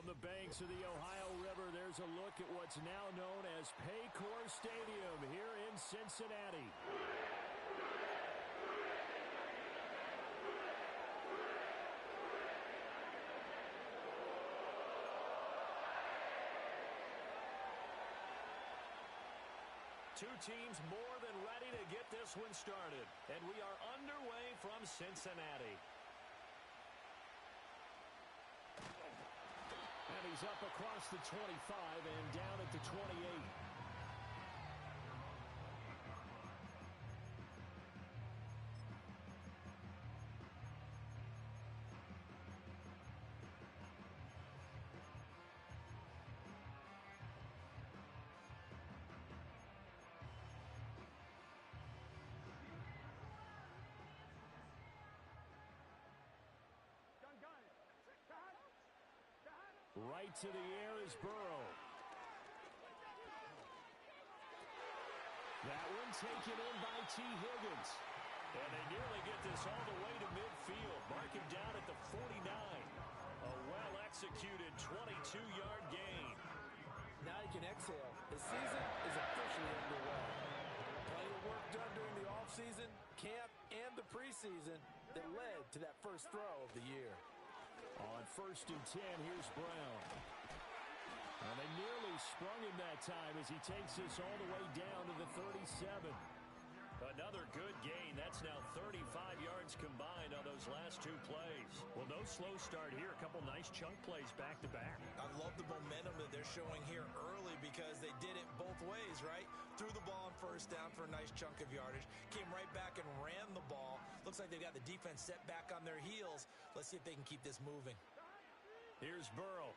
the banks of the Ohio River, there's a look at what's now known as Paycor Stadium here in Cincinnati. Two teams more than ready to get this one started. And we are underway from Cincinnati. And he's up across the 25 and down at the 28. Right to the air is Burrow. That one taken in by T. Higgins. And they nearly get this all the way to midfield. Mark him down at the 49. A well-executed 22-yard gain. Now you can exhale. The season is officially underway. Plenty of work done during the offseason, camp, and the preseason that led to that first throw of the year. On 1st and 10, here's Brown. And they nearly sprung him that time as he takes this all the way down to the 37. Another good gain. That's now 35 yards combined on those last two plays. Well, no slow start here. A couple nice chunk plays back-to-back. I love the momentum that they're showing here early because they did it both ways, right? Threw the ball on 1st down for a nice chunk of yardage. Came right back and ran the ball. Looks like they've got the defense set back on their heels. Let's see if they can keep this moving. Here's Burrow.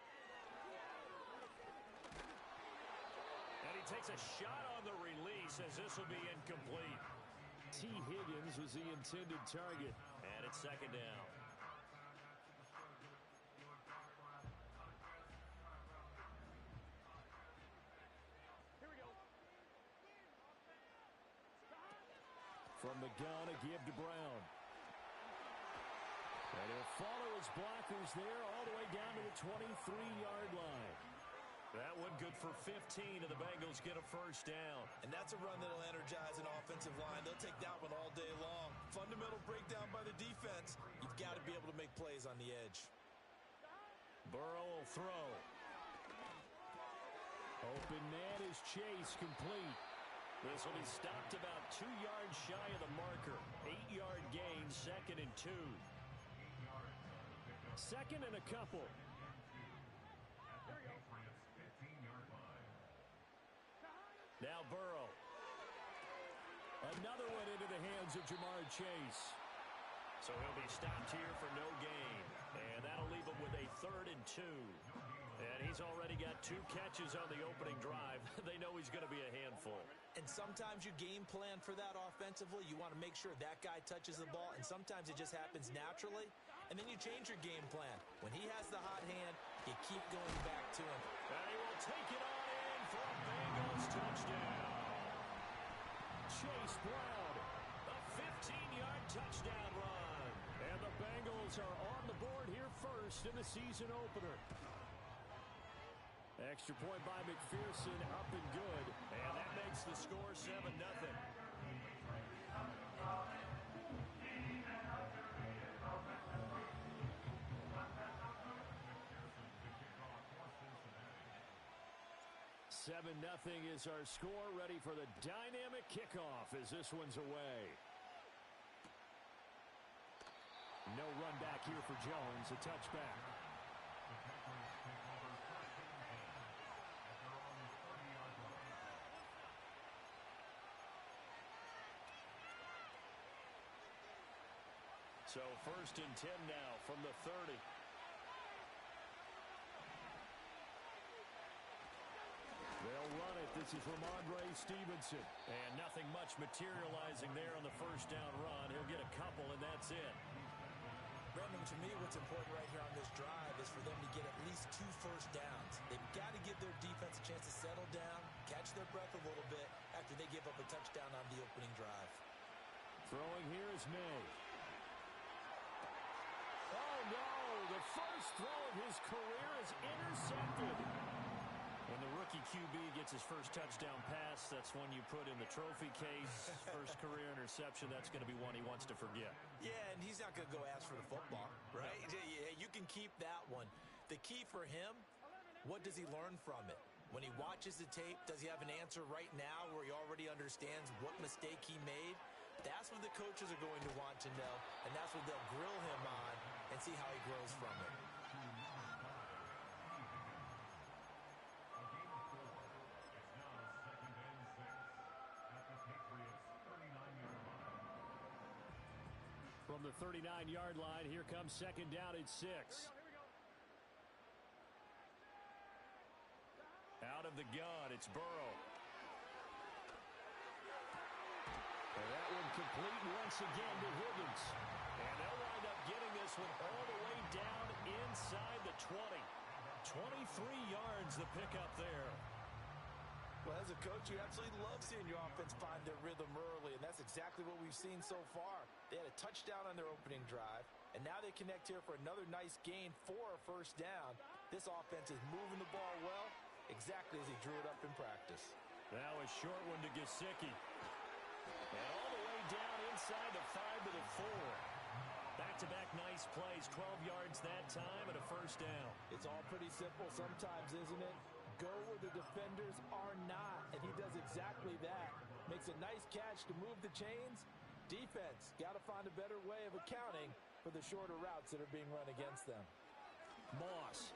And he takes a shot on the release as this will be incomplete. T. Higgins was the intended target. And it's 2nd down. Here we go. From the gun, a give to Brown. And he'll follow his blockers there all the way down to the 23-yard line. That one good for 15, and the Bengals get a 1st down. And that's a run that'll energize an offensive line. They'll take that one all day long. Fundamental breakdown by the defense. You've got to be able to make plays on the edge. Burrow will throw. Open man is Chase, complete. This will be stopped about 2 yards shy of the marker. 8-yard gain, 2nd and 2. 2nd and a couple. Now Burrow. Another one into the hands of Jamar Chase. So he'll be stopped here for no gain. And that'll leave him with a 3rd and 2. And he's already got 2 catches on the opening drive. They know he's going to be a handful. And sometimes you game plan for that offensively. You want to make sure that guy touches the ball. And sometimes it just happens naturally. And then you change your game plan. When he has the hot hand, you keep going back to him. And he will take it on in for a Bengals touchdown. Chase Brown, a 15-yard touchdown run. And the Bengals are on the board here first in the season opener. Extra point by McPherson, up and good. And that makes the score 7-0. Seven nothing is our score. Ready for the dynamic kickoff as this one's away. No run back here for Jones. A touchback. So 1st and 10 now from the 30. They'll run it. This is Ramondre Stevenson. And nothing much materializing there on the 1st down run. He'll get a couple, and that's it. Brandon, to me, what's important right here on this drive is for them to get at least 2 first downs. They've got to give their defense a chance to settle down, catch their breath a little bit after they give up a touchdown on the opening drive. Throwing here is May. Oh, no. The first throw of his career is intercepted. When the rookie QB gets his first touchdown pass, that's one you put in the trophy case. First career interception, that's going to be one he wants to forget. Yeah, and he's not going to go ask for the football, right? Yeah, you can keep that one. The key for him, what does he learn from it? When he watches the tape, does he have an answer right now where he already understands what mistake he made? That's what the coaches are going to want to know, and that's what they'll grill him on and see how he grows from it. From the 39-yard line, here comes second down at 6. Out of the gun, it's Burrow. And that one complete once again to Higgins. And they'll wind up getting this one all the way down inside the 20. 23 yards the pickup there. Well, as a coach, you absolutely love seeing your offense find their rhythm early, and that's exactly what we've seen so far. They had a touchdown on their opening drive, and now they connect here for another nice gain for a first down. This offense is moving the ball well, exactly as he drew it up in practice. Now a short one to Gesicki. And all the way down inside the 5 to the 4. Back-to-back nice plays, 12 yards that time and a first down. It's all pretty simple sometimes, isn't it? Go where the defenders are not, and he does exactly that. Makes a nice catch to move the chains. Defense got to find a better way of accounting for the shorter routes that are being run against them. Moss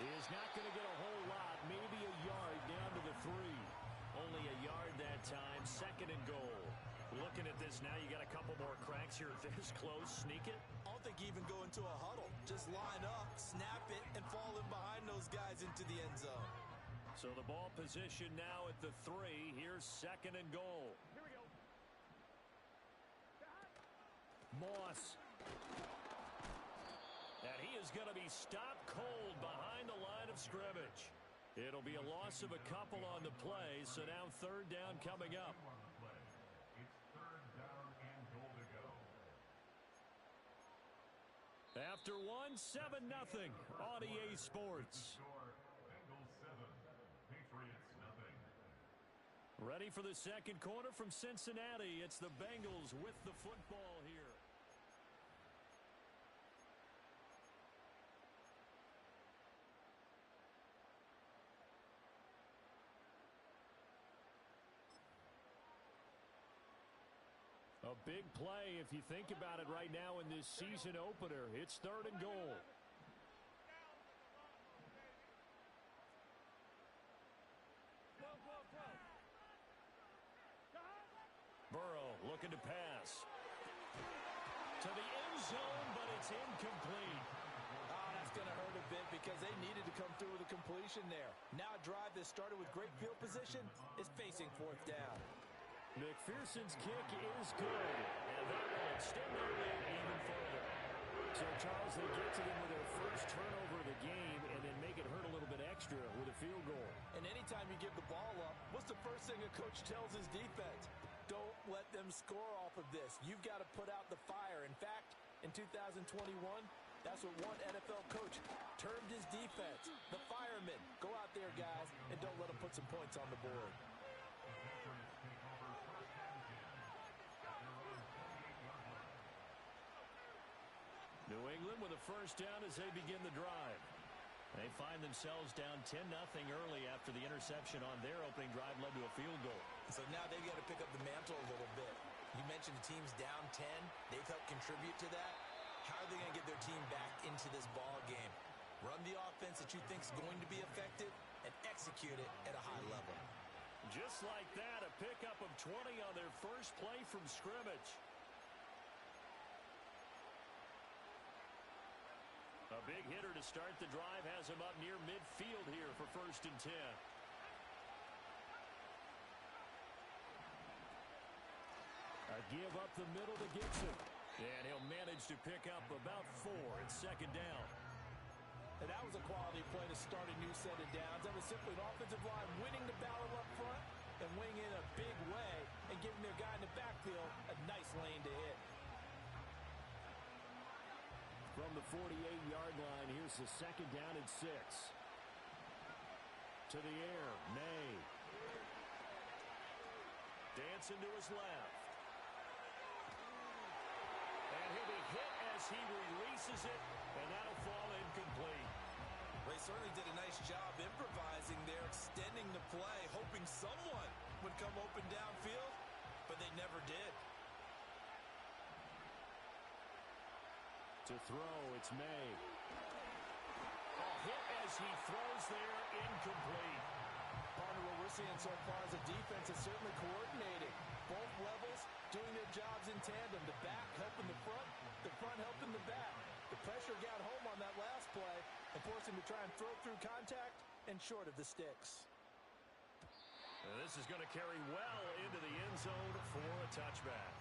is not going to get a whole lot, maybe a yard down to the 3. Only a yard that time, second and goal. Looking at this now, you got a couple more cracks here this close. Sneak it? I don't think you even go into a huddle. Just line up, snap it, and fall in behind those guys into the end zone. So the ball position now at the 3. Here's second and goal. Here we go. Moss. And he is going to be stopped cold behind the line of scrimmage. It'll be a loss of a couple on the play, so now third down coming up. After one, 7-0 on EA Sports. Ready for the second quarter from Cincinnati. It's the Bengals with the football here. A big play if you think about it right now in this season opener. It's third and goal. Burrow looking to pass. To the end zone, but it's incomplete. Oh, that's going to hurt a bit because they needed to come through with a completion there. Now a drive that started with great field position is facing fourth down. McPherson's kick is good, and that will extend their lead even further. So, Charles, they get to them with their first turnover of the game and then make it hurt a little bit extra with a field goal. And anytime you give the ball up, what's the first thing a coach tells his defense? Don't let them score off of this. You've got to put out the fire. In fact, in 2021, that's what one NFL coach termed his defense, the firemen. Go out there, guys, and don't let them put some points on the board. New England with a first down as they begin the drive. They find themselves down 10-0 early after the interception on their opening drive led to a field goal. So now they've got to pick up the mantle a little bit. You mentioned the team's down 10. They've helped contribute to that. How are they going to get their team back into this ball game? Run the offense that you think is going to be effective and execute it at a high level. Just like that, a pickup of 20 on their first play from scrimmage. A big hitter to start the drive has him up near midfield here for first and 10. A give up the middle to Gibson. And he'll manage to pick up about 4 at second down. And that was a quality play to start a new set of downs. That was simply an offensive line winning the battle up front and winning in a big way and giving their guy in the backfield a nice lane to hit. From the 48-yard line, here's the second down and 6. To the air, May. Dancing to his left. And he'll be hit as he releases it, and that'll fall incomplete. They certainly did a nice job improvising there, extending the play, hoping someone would come open downfield, but they never did. To throw, it's May. A hit as he throws there, incomplete. Partner, what we're seeing so far as a defense is certainly coordinating. Both levels doing their jobs in tandem. The back helping the front helping the back. The pressure got home on that last play and forced him to try and throw through contact and short of the sticks. And this is going to carry well into the end zone for a touchback.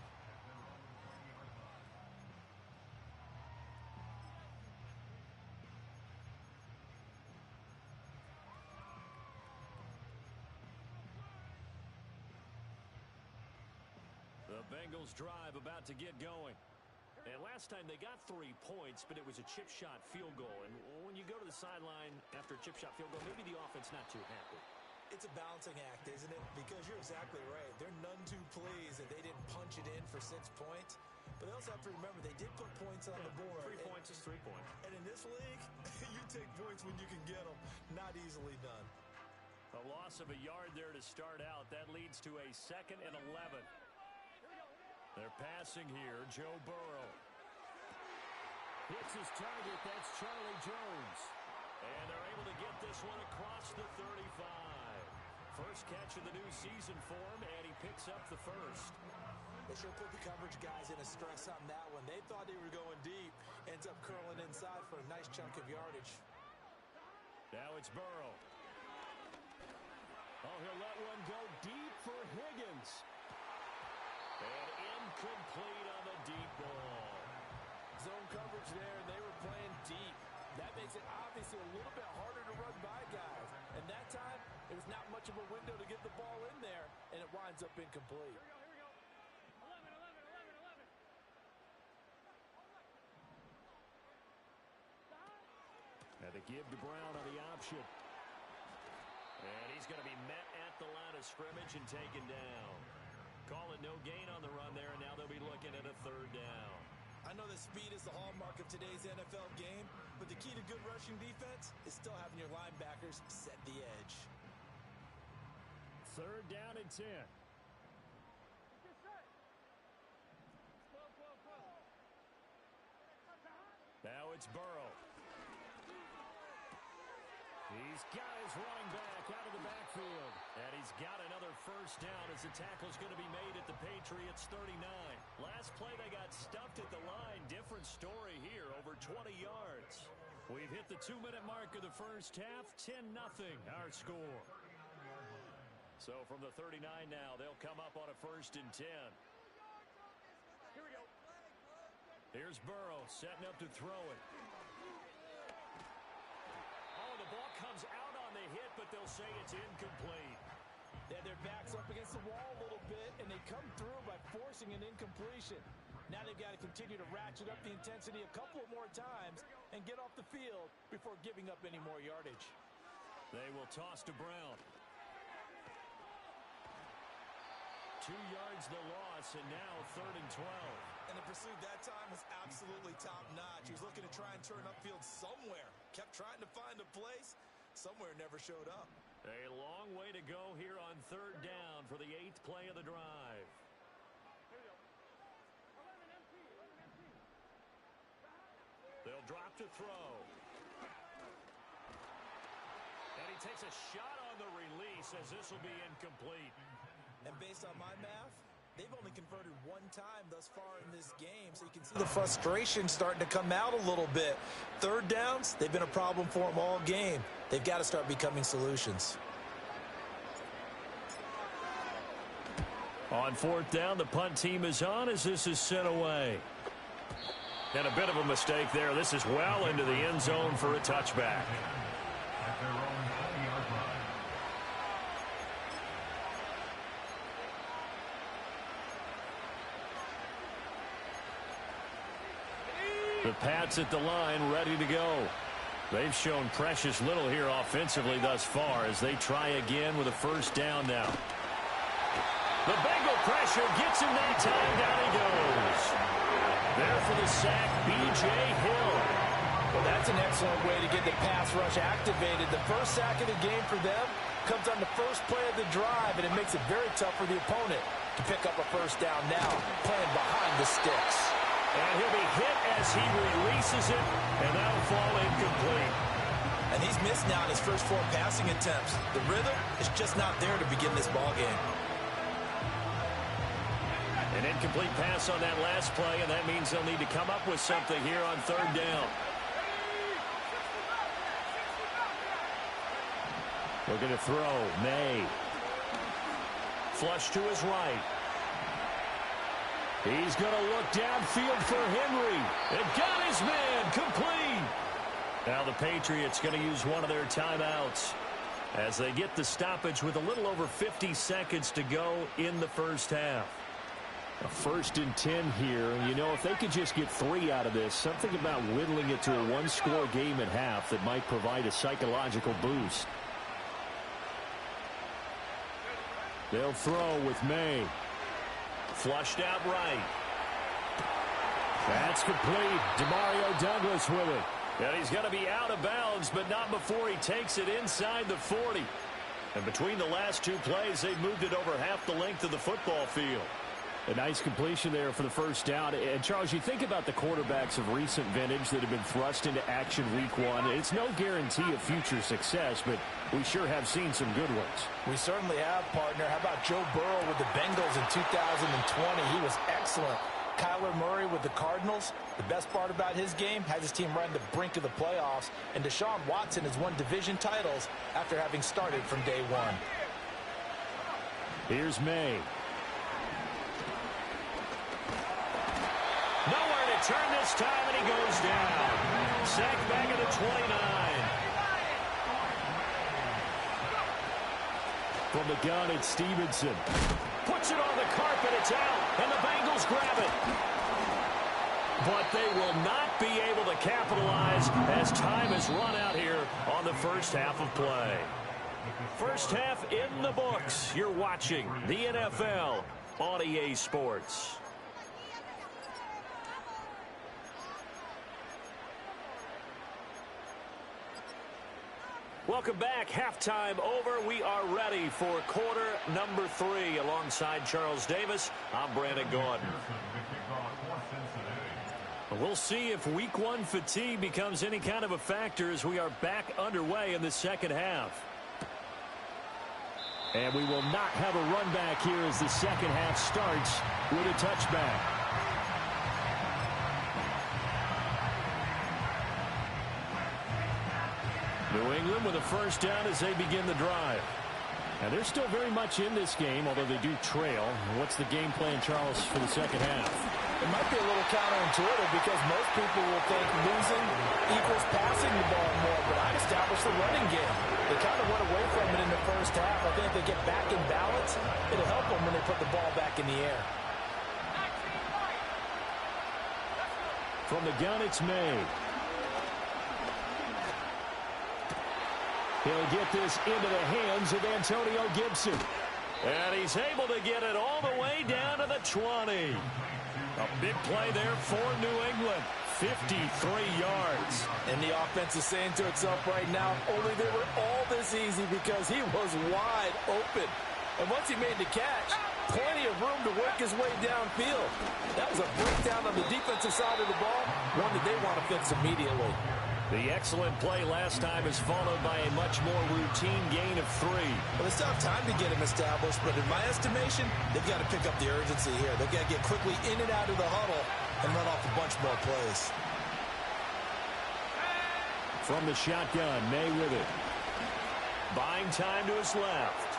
The Bengals drive about to get going. And last time they got 3 points, but it was a chip shot field goal. And when you go to the sideline after a chip shot field goal, maybe the offense not too happy. It's a balancing act, isn't it? Because you're exactly right. They're none too pleased that they didn't punch it in for 6 points. But they also have to remember they did put points on the board. 3 points is 3 points. And in this league, you take points when you can get them. Not easily done. A loss of a yard there to start out. That leads to a 2nd and 11. They're passing here. Joe Burrow. Hits his target. That's Charlie Jones. And they're able to get this one across the 35. First catch of the new season for him, and he picks up the first. They sure put the coverage guys in a stress on that one. They thought they were going deep. Ends up curling inside for a nice chunk of yardage. Now it's Burrow. Oh, he'll let one go deep for Higgins. And incomplete on the deep ball. Zone coverage there, and they were playing deep. That makes it obviously a little bit harder to run by guys. And that time, it was not much of a window to get the ball in there, and it winds up incomplete. Here we go. 11. And they give to Brown on the option. And he's going to be met at the line of scrimmage and taken down. Call it no gain on the run there, and now they'll be looking at a 3rd down. I know that speed is the hallmark of today's NFL game, but the key to good rushing defense is still having your linebackers set the edge. 3rd down and 10. Now it's Burrow. He's got his running back out of the backfield. And he's got another first down as the tackle's going to be made at the Patriots 39. Last play they got stuffed at the line. Different story here, over 20 yards. We've hit the 2-minute mark of the first half. 10-0 our score. So from the 39 now, they'll come up on a 1st and 10. Here we go. Here's Burrow setting up to throw it. Oh, the ball comes out on the hit, but they'll say it's incomplete. They had their backs up against the wall a little bit, and they come through by forcing an incompletion. Now they've got to continue to ratchet up the intensity a couple more times and get off the field before giving up any more yardage. They will toss to Brown. 2 yards the loss, and now 3rd and 12. And the pursuit that time was absolutely top-notch. He was looking to try and turn upfield somewhere. Kept trying to find a place. Somewhere never showed up. A long way to go here on 3rd down for the 8th play of the drive. Here we go. 11 empty. They'll drop to throw. And he takes a shot on the release as this will be incomplete. And based on my math, they've only converted 1 time thus far in this game, so you can see the frustration starting to come out a little bit. 3rd downs, they've been a problem for them all game. They've got to start becoming solutions. On 4th down, the punt team is on as this is sent away. And a bit of a mistake there. This is well into the end zone for a touchback. The Pats at the line, ready to go. They've shown precious little here offensively thus far as they try again with a first down now. The Bengal pressure gets him that time. Down he goes. There for the sack, B.J. Hill. Well, that's an excellent way to get the pass rush activated. The first sack of the game for them comes on the first play of the drive, and it makes it very tough for the opponent to pick up a first down now, playing behind the sticks. And he'll be hit as he releases it, and that'll fall incomplete. And he's missed now in his first 4 passing attempts. The rhythm is just not there to begin this ball game. An incomplete pass on that last play, and that means they'll need to come up with something here on third down. Looking to throw, May. Flush to his right. He's going to look downfield for Henry. And got his man complete. Now the Patriots going to use one of their timeouts as they get the stoppage with a little over 50 seconds to go in the first half. A 1st and 10 here. You know, if they could just get 3 out of this, something about whittling it to a 1-score game at half that might provide a psychological boost. They'll throw with May. Flushed out right. That's complete. Demario Douglas with it. And he's going to be out of bounds, but not before he takes it inside the 40. And between the last 2 plays, they've moved it over half the length of the football field. A nice completion there for the first down. And, Charles, you think about the quarterbacks of recent vintage that have been thrust into action week 1. It's no guarantee of future success, but we sure have seen some good ones. We certainly have, partner. How about Joe Burrow with the Bengals in 2020? He was excellent. Kyler Murray with the Cardinals. The best part about his game, has his team right on the brink of the playoffs. And Deshaun Watson has won division titles after having started from day 1. Here's May. Nowhere to turn this time, and he goes down. Sacked back at the 29. From the gun, it's Stevenson. Puts it on the carpet, it's out, and the Bengals grab it. But they will not be able to capitalize as time has run out here on the first half of play. First half in the books. You're watching the NFL on EA Sports. Welcome back. Halftime over. We are ready for quarter number 3. Alongside Charles Davis, I'm Brandon Gordon. We'll see if week 1 fatigue becomes any kind of a factor as we are back underway in the second half. And we will not have a run back here as the second half starts with a touchback. New England with a first down as they begin the drive. And they're still very much in this game, although they do trail. What's the game plan, Charles, for the second half? It might be a little counterintuitive because most people will think losing equals passing the ball more, but I'd establish the running game. They kind of went away from it in the first half. I think if they get back in balance, it'll help them when they put the ball back in the air. From the gun, it's May. He'll get this into the hands of Antonio Gibson. And he's able to get it all the way down to the 20. A big play there for New England. 53 yards. And the offense is saying to itself right now, only they were all this easy because he was wide open. And once he made the catch, plenty of room to work his way downfield. That was a breakdown on the defensive side of the ball, one that they want to fix immediately. The excellent play last time is followed by a much more routine gain of 3. Well, they still have time to get him established, but in my estimation, they've got to pick up the urgency here. They've got to get quickly in and out of the huddle and run off a bunch more plays. From the shotgun, May with it. Buying time to his left.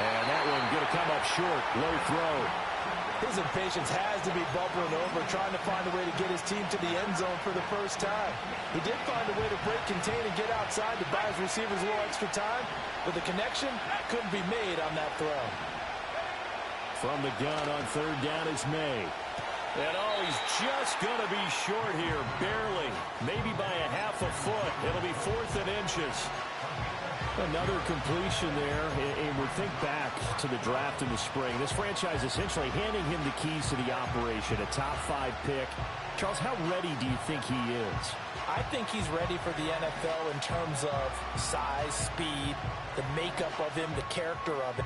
And that one going to come up short. Low throw. His impatience has to be bubbling over, trying to find a way to get his team to the end zone for the first time. He did find a way to break, contain, and get outside to buy his receivers a little extra time, but the connection couldn't be made on that throw. From the gun on third down is May. And oh, he's just going to be short here, barely. Maybe by a half a foot. It'll be 4th and inches. Another completion there, and we think back to the draft in the spring. This franchise essentially handing him the keys to the operation, a top 5 pick. Charles, how ready do you think he is? I think he's ready for the NFL in terms of size, speed, the makeup of him, the character of it.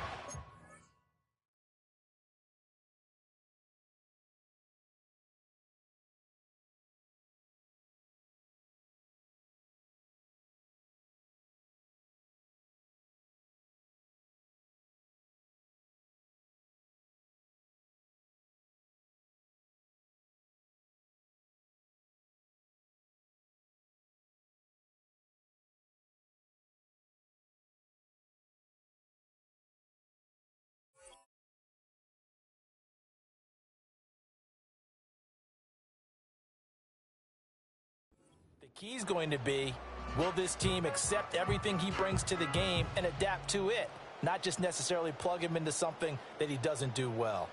The key's going to be, will this team accept everything he brings to the game and adapt to it, not just necessarily plug him into something that he doesn't do well.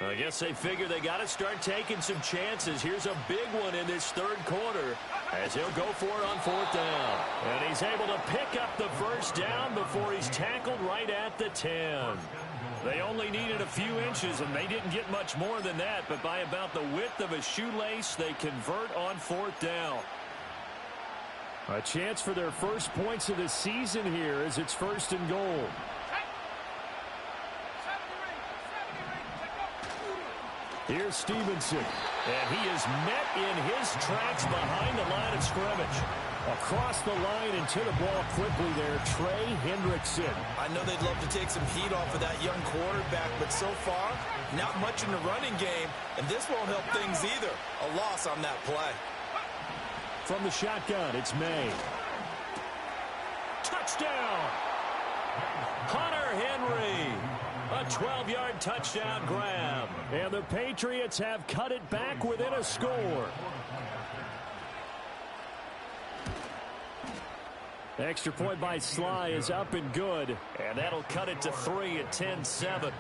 I guess they figure they got to start taking some chances. Here's a big one in this 3rd quarter as he'll go for it on 4th down. And he's able to pick up the 1st down before he's tackled right at the 10. They only needed a few inches, and they didn't get much more than that. But by about the width of a shoelace, they convert on 4th down. A chance for their first points of the season here as it's 1st and goal. Here's Stevenson, and he is met in his tracks behind the line of scrimmage. Across the line and to the ball quickly there, Trey Hendrickson. I know they'd love to take some heat off of that young quarterback, but so far, not much in the running game, and this won't help things either. A loss on that play. From the shotgun, it's May. Touchdown! Hunter Henry. A 12-yard touchdown grab. And the Patriots have cut it back within a score. Extra point by Sly is up and good. And that'll cut it to 3 at 10-7.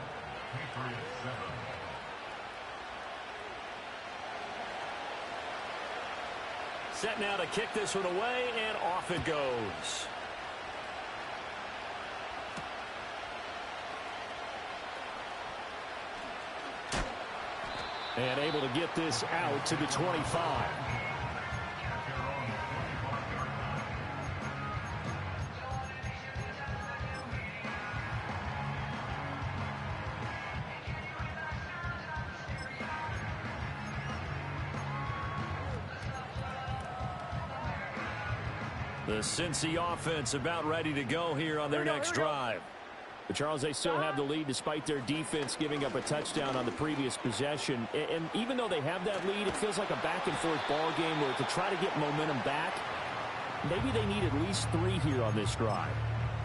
Set now to kick this one away, and off it goes. And able to get this out to the 25. The Cincy offense about ready to go here on their next drive. But Charles, they still have the lead despite their defense giving up a touchdown on the previous possession. And even though they have that lead, it feels like a back-and-forth ball game where to try to get momentum back, maybe they need at least 3 here on this drive.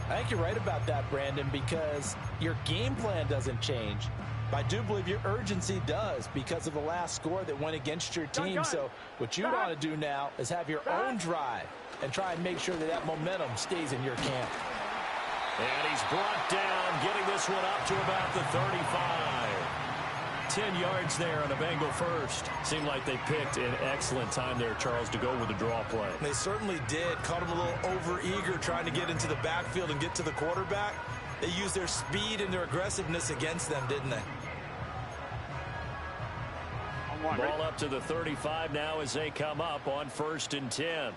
I think you're right about that, Brandon, because your game plan doesn't change. I do believe your urgency does because of the last score that went against your team. So what you want to do now is have your own drive and try and make sure that that momentum stays in your camp. And he's brought down, getting this one up to about the 35. 10 yards there on a Bengal first. Seemed like they picked an excellent time there, Charles, to go with the draw play. They certainly did. Caught him a little over-eager trying to get into the backfield and get to the quarterback. They used their speed and their aggressiveness against them, didn't they? Ball up to the 35 now as they come up on 1st and 10.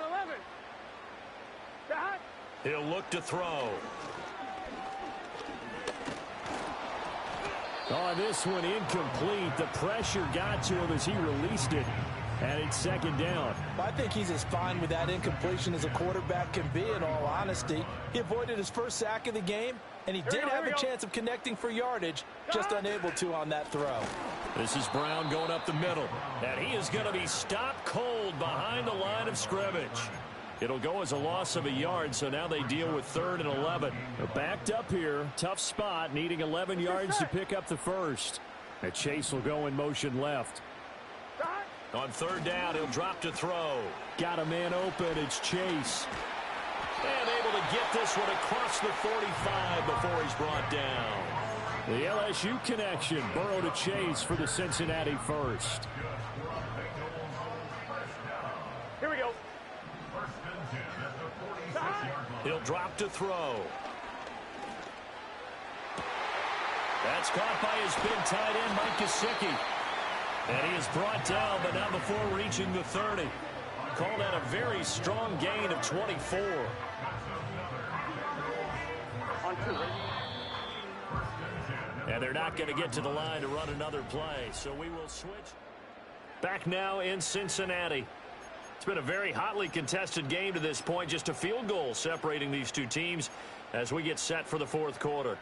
11. Back. He'll look to throw. On this one, incomplete. The pressure got to him as he released it. And it's 2nd down. I think he's as fine with that incompletion as a quarterback can be, in all honesty. He avoided his first sack of the game, and he did have a chance of connecting for yardage, just unable to on that throw. This is Brown going up the middle. And he is going to be stopped cold behind the line of scrimmage. It'll go as a loss of a yard, so now they deal with 3rd and 11. They're backed up here. Tough spot, needing 11 yards to pick up the first. And Chase will go in motion left. On 3rd down, he'll drop to throw. Got a man open. It's Chase. get this one across the 45 before he's brought down. The LSU connection. Burrow to Chase for the Cincinnati first. Here we go. He'll drop to throw. That's caught by his big tight end, Mike Gesicki. And he is brought down, but not before reaching the 30. Called out a very strong gain of 24. On 2, ready? And they're not going to get to the line to run another play, so we will switch. Back now in Cincinnati. It's been a very hotly contested game to this point. Just a field goal separating these two teams as we get set for the fourth quarter.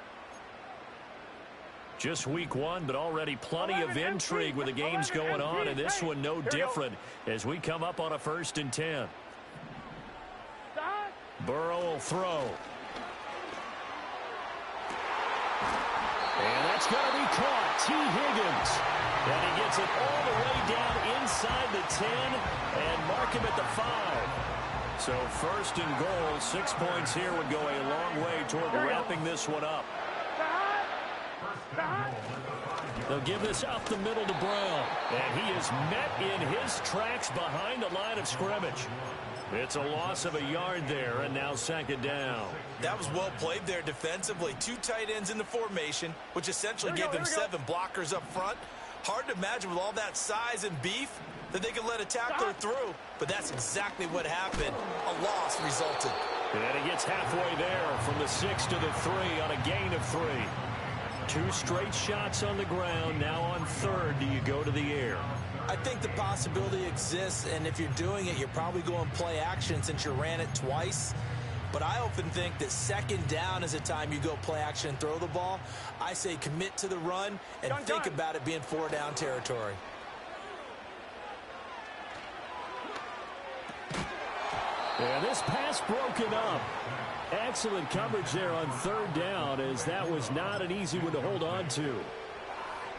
Just week one, but already plenty of intrigue with the games going on, and this one no different as we come up on a 1st and 10. Burrow will throw. And that's going to be caught. T. Higgins. And he gets it all the way down inside the 10 and mark him at the 5. So 1st and goal, 6 points here would go a long way toward wrapping this one up. They'll give this up the middle to Brown. And he is met in his tracks behind the line of scrimmage. It's a loss of a yard there, and now 2nd down. That was well played there defensively. 2 tight ends in the formation, which essentially gave them 7 blockers up front. Hard to imagine with all that size and beef that they could let a tackler through. But that's exactly what happened. A loss resulted. And he gets halfway there from the 6 to the 3 on a gain of 3. 2 straight shots on the ground. Now on 3rd, do you go to the air? I think the possibility exists, and if you're doing it, you're probably going play action since you ran it twice. But I often think that 2nd down is a time you go play action and throw the ball. I say commit to the run and think about it being 4 down territory. And this pass broken up. Excellent coverage there on 3rd down, as that was not an easy one to hold on to.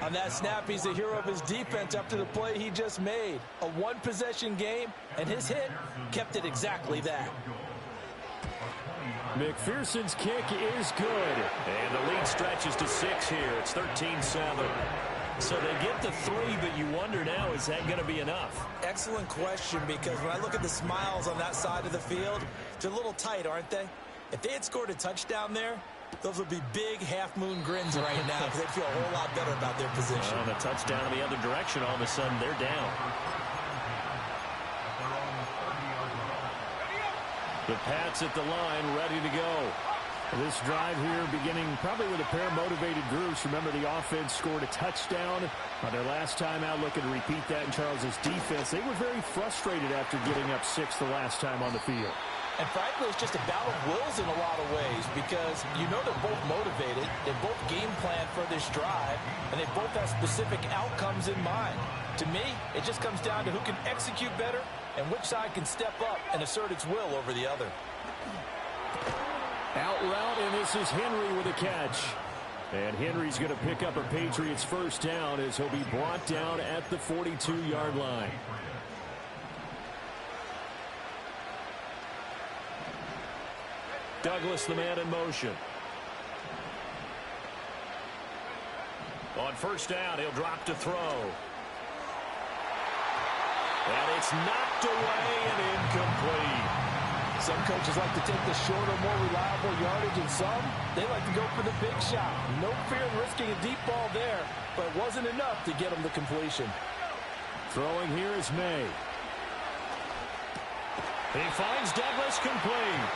On that snap, he's the hero of his defense up to the play he just made. A 1-possession game, and his hit kept it exactly that. McPherson's kick is good. And the lead stretches to 6 here. It's 13-7. So they get the 3, but you wonder now, is that going to be enough? Excellent question, because when I look at the smiles on that side of the field, they're a little tight, aren't they? If they had scored a touchdown there, those would be big half-moon grins right now because they'd feel a whole lot better about their position. On a touchdown in the other direction, all of a sudden they're down. The Pats at the line, ready to go. This drive here beginning probably with a pair of motivated groups. Remember, the offense scored a touchdown on their last time out. Looking to repeat that in Charles's defense. They were very frustrated after getting up 6 the last time on the field. And frankly, it's just a battle of wills in a lot of ways because you know they're both motivated. They both game plan for this drive, and they both have specific outcomes in mind. To me, it just comes down to who can execute better and which side can step up and assert its will over the other. Out route, and this is Henry with a catch. And Henry's going to pick up a Patriots 1st down as he'll be brought down at the 42-yard line. Douglas, the man in motion. On 1st down, he'll drop to throw. And it's knocked away and incomplete. Some coaches like to take the shorter, more reliable yardage, and some, they like to go for the big shot. No fear in risking a deep ball there, but it wasn't enough to get him the completion. Throwing here is May. He finds Douglas complete.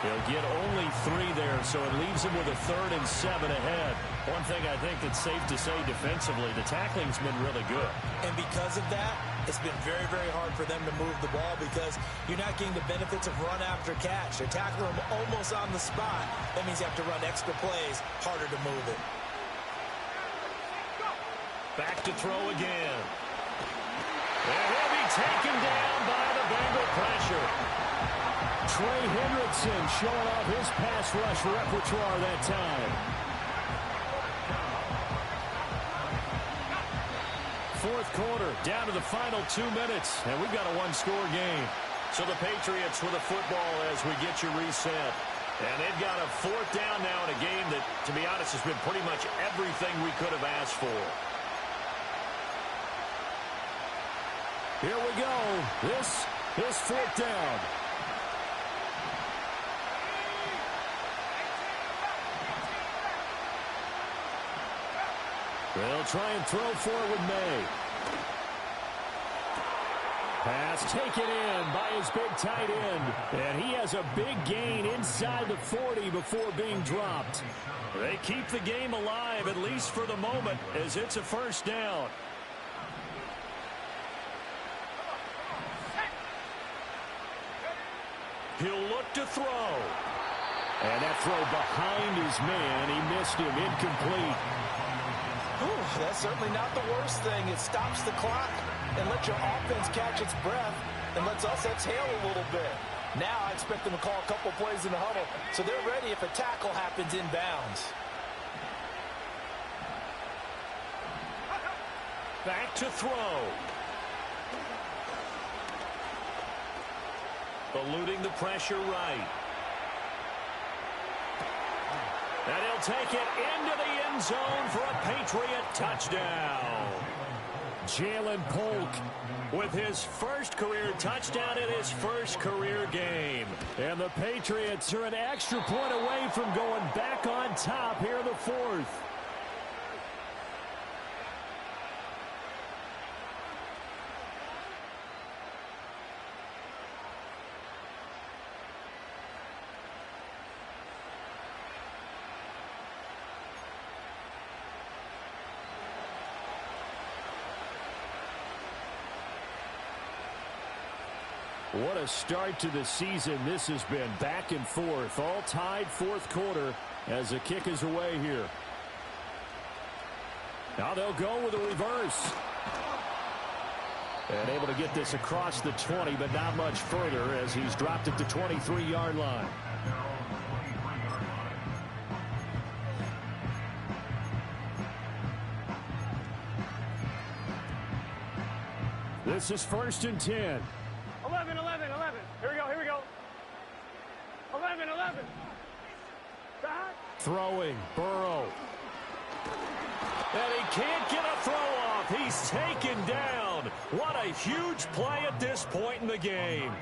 He'll get only 3 there, so it leaves him with a 3rd and 7 ahead. One thing I think that's safe to say defensively, the tackling's been really good. And because of that, it's been very, very hard for them to move the ball because you're not getting the benefits of run after catch. They're tackling him almost on the spot. That means you have to run extra plays, harder to move it. Back to throw again. And he'll be taken down by the Bengal pressure. Trey Hendrickson showing off his pass rush repertoire that time. 4th quarter, down to the final 2 minutes, and we've got a 1-score game. So the Patriots with a football as we get you reset. And they've got a fourth down now in a game that, to be honest, has been pretty much everything we could have asked for. Here we go. This is fourth down. They'll try and throw forward May. Pass taken in by his big tight end. And he has a big gain inside the 40 before being dropped. They keep the game alive, at least for the moment, as it's a first down. He'll look to throw. And that throw behind his man. He missed him. Incomplete. Ooh, that's certainly not the worst thing. It stops the clock and lets your offense catch its breath and lets us exhale a little bit. Now I expect them to call a couple plays in the huddle, so they're ready if a tackle happens inbounds. Back to throw. Eluding the pressure right. And he'll take it into the end zone for a Patriot touchdown. Jalen Polk with his first career touchdown in his first career game. And the Patriots are an extra point away from going back on top here in the fourth. What a start to the season this has been. Back and forth, all tied fourth quarter as the kick is away here. Now they'll go with a reverse. And able to get this across the 20, but not much further as he's dropped at the 23-yard line. This is 1st and 10. 11, 11, 11. Here we go, here we go. 11, 11. Back. Throwing, Burrow. And he can't get a throw off. He's taken down. What a huge play at this point in the game.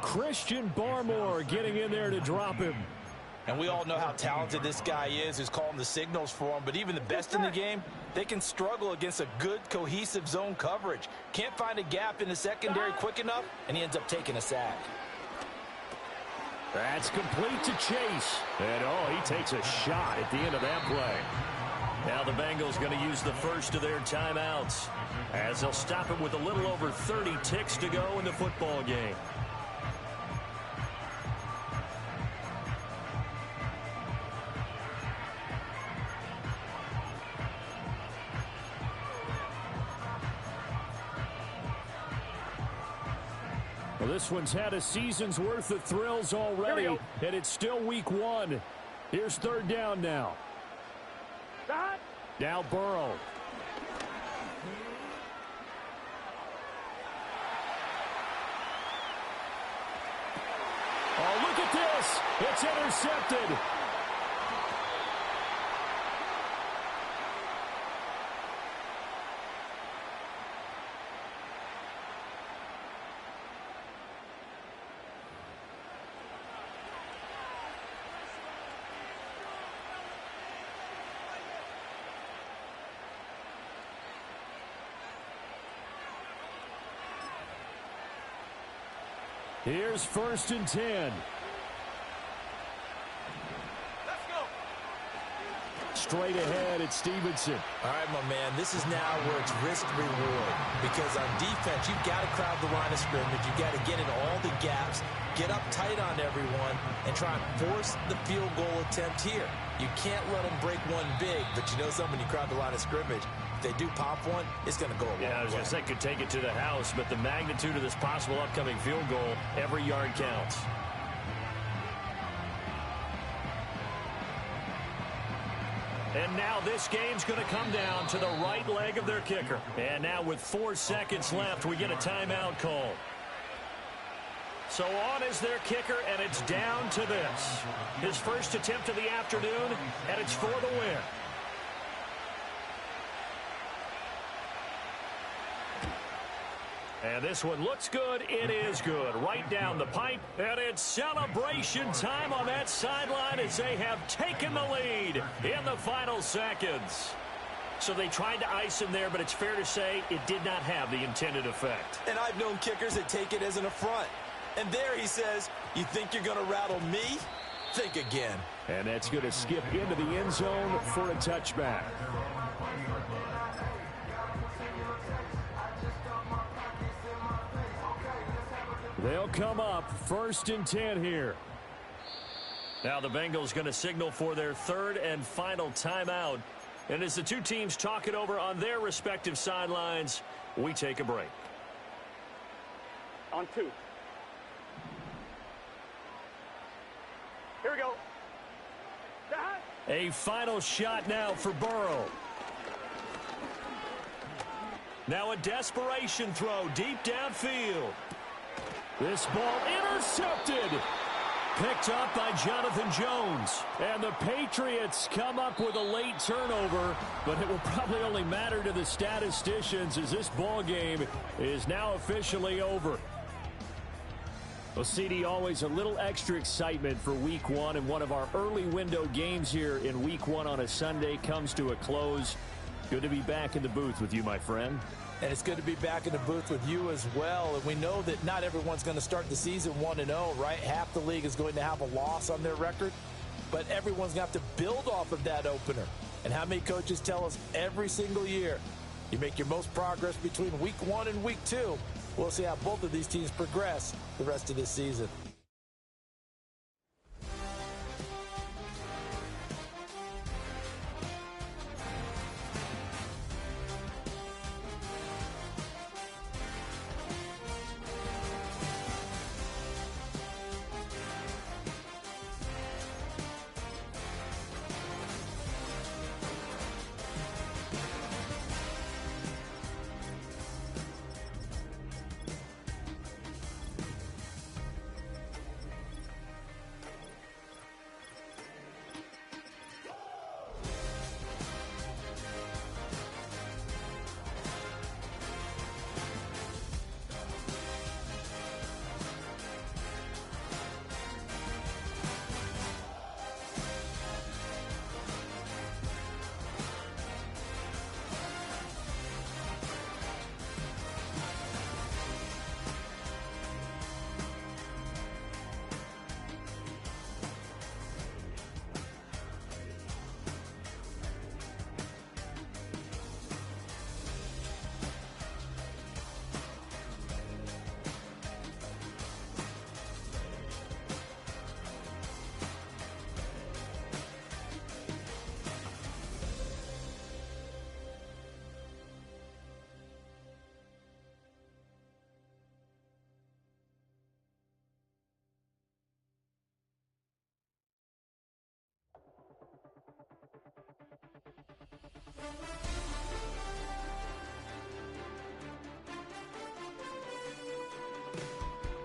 Christian Barmore getting in there to drop him. And we all know how talented this guy is who's calling the signals for him. But even the best in the game, they can struggle against a good, cohesive zone coverage. Can't find a gap in the secondary quick enough, and he ends up taking a sack. That's complete to Chase. And, oh, he takes a shot at the end of that play. Now the Bengals going to use the first of their timeouts as they'll stop it with a little over 30 ticks to go in the football game. Well, this one's had a season's worth of thrills already, and it's still week one. Here's 3rd down now. Now Burrow. Oh, look at this. It's intercepted. Here's 1st and 10. Let's go. Straight ahead at Stevenson. All right, my man, this is now where it's risk-reward. Because on defense, you've got to crowd the line of scrimmage. You've got to get in all the gaps, get up tight on everyone, and try and force the field goal attempt here. You can't let them break one big, but you know something, when you crowd the line of scrimmage, if they do pop one, it's going to go a long way. Yeah, I was going to say could take it to the house, but the magnitude of this possible upcoming field goal, every yard counts. And now this game's going to come down to the right leg of their kicker. And now with 4 seconds left, we get a timeout call. So on is their kicker, and it's down to this. His first attempt of the afternoon, and it's for the win. And this one looks good. It is good. Right down the pipe. And it's celebration time on that sideline as they have taken the lead in the final seconds. So they tried to ice him there, but it's fair to say it did not have the intended effect. And I've known kickers that take it as an affront. And there he says, you think you're going to rattle me? Think again. And that's going to skip into the end zone for a touchback. They'll come up 1st and 10 here. Now the Bengals going to signal for their third and final timeout. And as the two teams talk it over on their respective sidelines, we take a break. On 2. Here we go. A final shot now for Burrow. Now a desperation throw deep downfield. This ball intercepted. Picked up by Jonathan Jones. And the Patriots come up with a late turnover, but it will probably only matter to the statisticians as this ball game is now officially over. Well, CD, always a little extra excitement for Week 1, and one of our early window games here in Week 1 on a Sunday comes to a close. Good to be back in the booth with you, my friend. And it's good to be back in the booth with you as well. And we know that not everyone's going to start the season 1-0, right? Half the league is going to have a loss on their record. But everyone's going to have to build off of that opener. And how many coaches tell us every single year, you make your most progress between Week 1 and Week 2. We'll see how both of these teams progress the rest of this season.